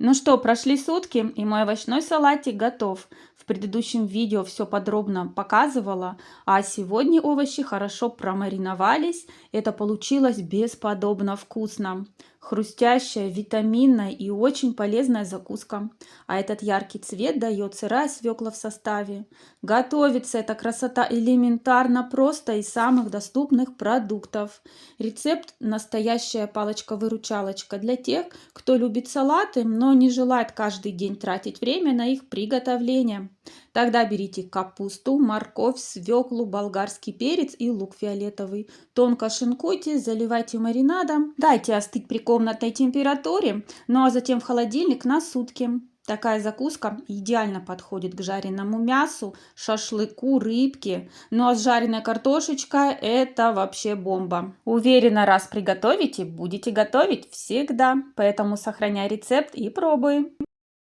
Ну что, прошли сутки, и мой овощной салатик готов. В предыдущем видео все подробно показывала, а сегодня овощи хорошо промариновались. Это получилось бесподобно вкусно. Хрустящая, витаминная и очень полезная закуска. А этот яркий цвет дает сырая свекла в составе. Готовится эта красота элементарно, просто из самых доступных продуктов. Рецепт– настоящая палочка-выручалочка для тех, кто любит салаты, но не желает каждый день тратить время на их приготовление. Тогда берите капусту, морковь, свеклу, болгарский перец и лук фиолетовый. Тонко шинкуйте, заливайте маринадом, дайте остыть при комнатной температуре, ну а затем в холодильник на сутки. Такая закуска идеально подходит к жареному мясу, шашлыку, рыбке. Ну а с жареной картошечкой это вообще бомба. Уверена, раз приготовите, будете готовить всегда. Поэтому сохраняй рецепт и пробуй.